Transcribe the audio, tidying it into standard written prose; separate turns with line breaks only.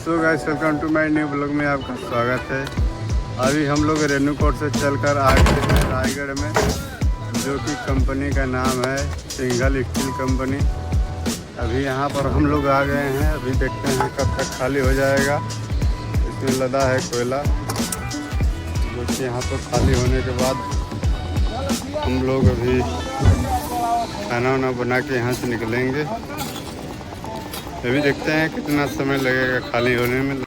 So guys welcome to my new blog में आपका स्वागत है। अभी हम लोग रेणुकूट से चलकर आ गए हैं रायगढ़ में, जो कि कंपनी का नाम है सिंघल स्टील कंपनी। अभी यहाँ पर हम लोग आ गए हैं। अभी देखते हैं कब तक खाली हो जाएगा। इसमें लदा है कोयला, जो कि यहाँ पर खाली होने के बाद हम लोग अभी खाना वाना बना के यहाँ से निकलेंगे। अभी देखते हैं कितना समय लगेगा खाली होने में।